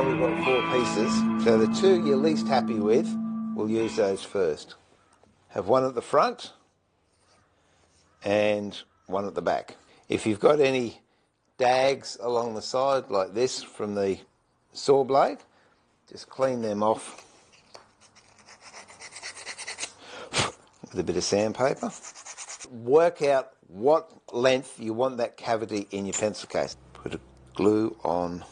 now we've got 4 pieces, so the 2 you're least happy with, we'll use those first. Have one at the front and one at the back. If you've got any dags along the side like this from the saw blade, just clean them off with a bit of sandpaper. Work out what length you want that cavity in your pencil case. Put a glue on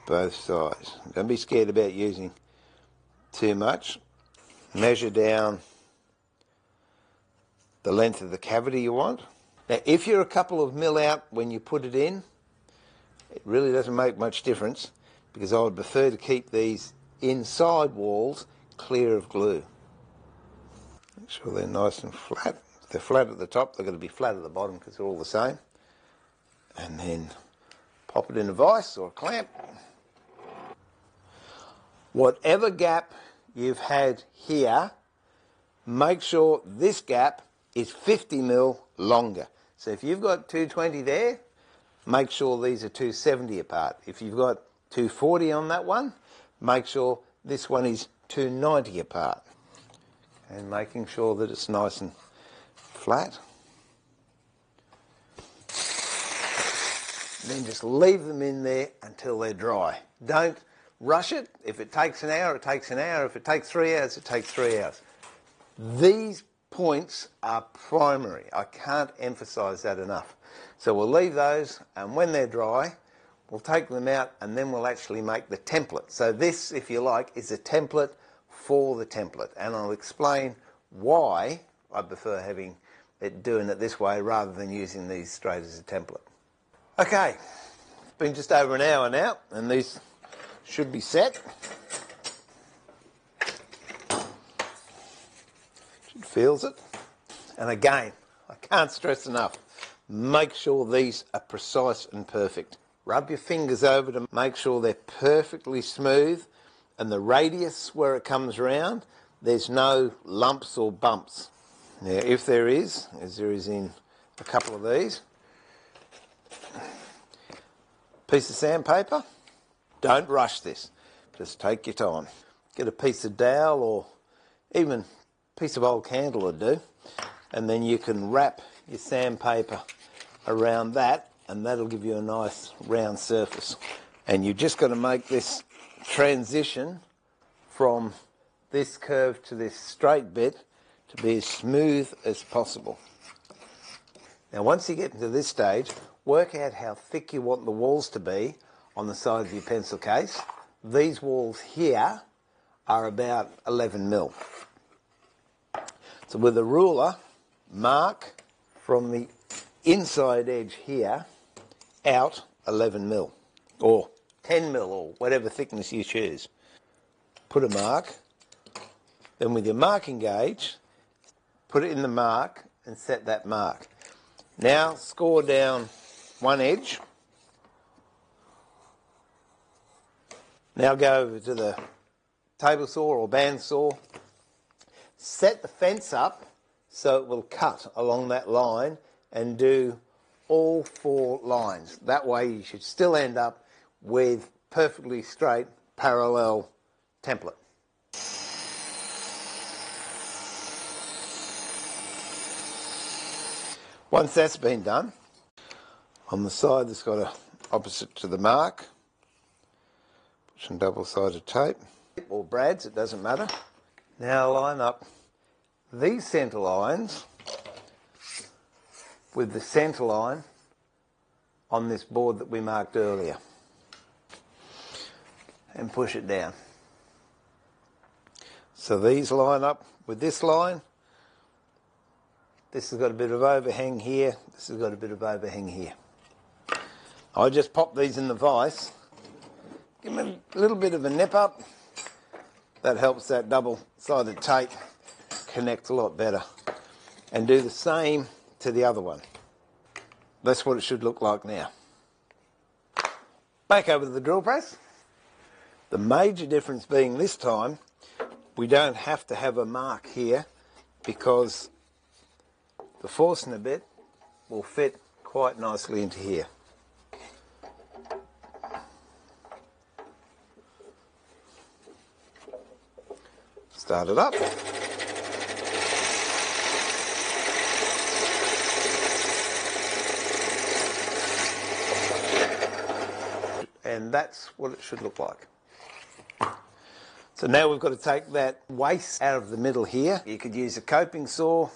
both sides. Don't be scared about using too much. Measure down the length of the cavity you want. Now, if you're a couple of mil out when you put it in, it really doesn't make much difference, because I would prefer to keep these inside walls clear of glue. Make sure they're nice and flat. If they're flat at the top, they're going to be flat at the bottom because they're all the same. And then pop it in a vise or a clamp. Whatever gap you've had here, make sure this gap is 50 mil longer. So if you've got 220 there, make sure these are 270 apart. If you've got 240 on that one, make sure this one is 290 apart. And making sure that it's nice and flat. And then just leave them in there until they're dry. Don't rush it. If it takes an hour, it takes an hour. If it takes 3 hours, it takes 3 hours. These points are primary. I can't emphasise that enough. So we'll leave those, and when they're dry, we'll take them out, and then we'll actually make the template. So this, if you like, is a template for the template, and I'll explain why I prefer doing it this way rather than using these straight as a template. Okay, it's been just over an hour now, and these should be set. Should feels it. And again, I can't stress enough, make sure these are precise and perfect. Rub your fingers over to make sure they're perfectly smooth, and the radius where it comes round, there's no lumps or bumps. Now, if there is, as there is in a couple of these, piece of sandpaper, don't rush this, just take your time. Get a piece of dowel or even a piece of old candle would do, and then you can wrap your sandpaper around that, and that'll give you a nice round surface. And you've just got to make this transition from this curve to this straight bit to be as smooth as possible. Now, once you get into this stage, work out how thick you want the walls to be on the side of your pencil case. These walls here are about 11 mil. So with a ruler, mark from the inside edge here out 11 mil or 10 mil or whatever thickness you choose. Put a mark, then with your marking gauge, put it in the mark and set that mark. Now score down one edge. Now go over to the table saw or band saw. Set the fence up so it will cut along that line and do all 4 lines. That way you should still end up with perfectly straight parallel template. Once that's been done, on the side that's got a opposite to the mark, put some double-sided tape or brads, it doesn't matter. Now line up these centre lines with the centre line on this board that we marked earlier and push it down. So these line up with this line. This has got a bit of overhang here, this has got a bit of overhang here. I just pop these in the vise, give them a little bit of a nip up. That helps that double-sided tape connect a lot better. And do the same to the other one. That's what it should look like now. Back over to the drill press. The major difference being this time, we don't have to have a mark here because the Forstner bit will fit quite nicely into here. Start it up. And that's what it should look like. So now we've got to take that waste out of the middle here. You could use a coping saw.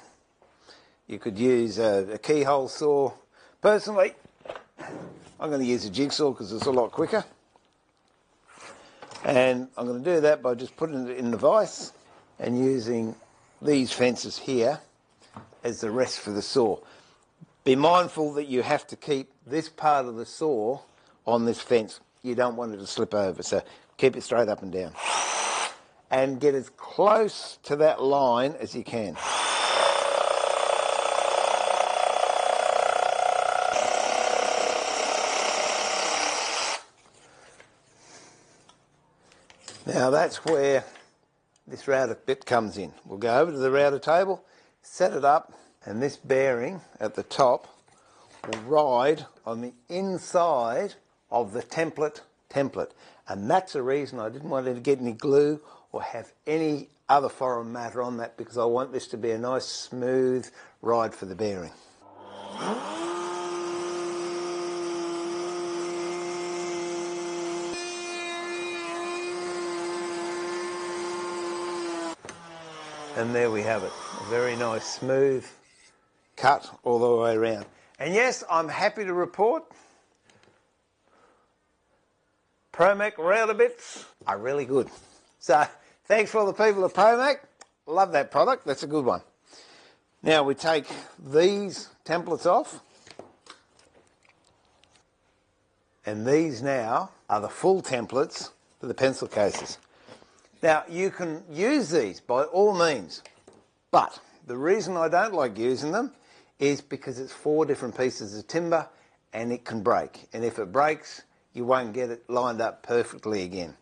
You could use a keyhole saw. Personally, I'm going to use a jigsaw because it's a lot quicker. And I'm going to do that by just putting it in the vise and using these fences here as the rest for the saw. Be mindful that you have to keep this part of the saw on this fence. You don't want it to slip over, so keep it straight up and down. And get as close to that line as you can. Now that's where this router bit comes in. We'll go over to the router table, set it up, and this bearing at the top will ride on the inside of the template. And that's the reason I didn't want it to get any glue or have any other foreign matter on that, because I want this to be a nice smooth ride for the bearing. And there we have it, a very nice smooth cut all the way around. And yes, I'm happy to report Promec router bits are really good. So thanks for all the people at Promec. Love that product, that's a good one. Now we take these templates off, and these now are the full templates for the pencil cases. Now, you can use these by all means, but the reason I don't like using them is because it's 4 different pieces of timber and it can break. And if it breaks, you won't get it lined up perfectly again.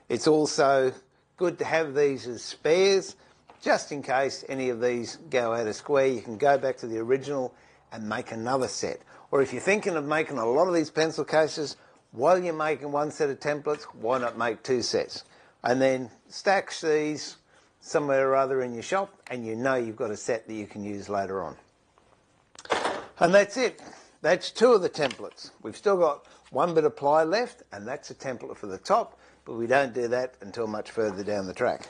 It's also good to have these as spares, just in case any of these go out of square. You can go back to the original and make another set. Or if you're thinking of making a lot of these pencil cases, while you're making one set of templates, why not make 2 sets? And then stack these somewhere or other in your shop, and you know you've got a set that you can use later on. And that's it. That's 2 of the templates. We've still got 1 bit of ply left, and that's a template for the top, but we don't do that until much further down the track.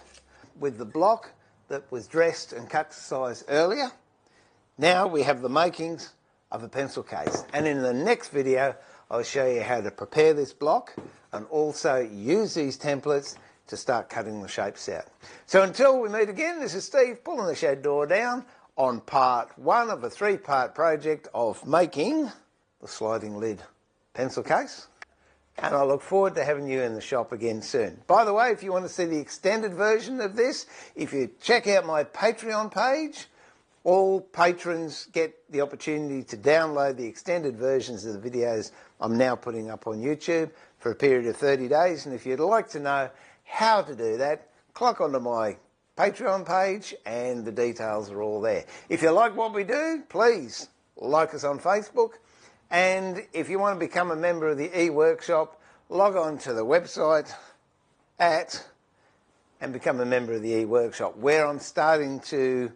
With the block that was dressed and cut to size earlier, now we have the makings of a pencil case. And in the next video, I'll show you how to prepare this block and also use these templates to start cutting the shapes out. So until we meet again, this is Steve pulling the shed door down on part 1 of a 3-part project of making the sliding lid pencil case. And I look forward to having you in the shop again soon. By the way, if you want to see the extended version of this, if you check out my Patreon page, all patrons get the opportunity to download the extended versions of the videos I'm now putting up on YouTube for a period of 30 days. And if you'd like to know how to do that, click onto my Patreon page and the details are all there. If you like what we do, please like us on Facebook. And if you want to become a member of the e-workshop, log on to the website and become a member of the e-workshop, where I'm starting to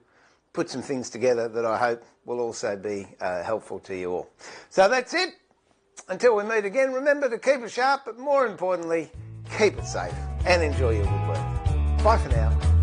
put some things together that I hope will also be helpful to you all. So that's it. Until we meet again, remember to keep it sharp, but more importantly, keep it safe and enjoy your woodwork. Bye for now.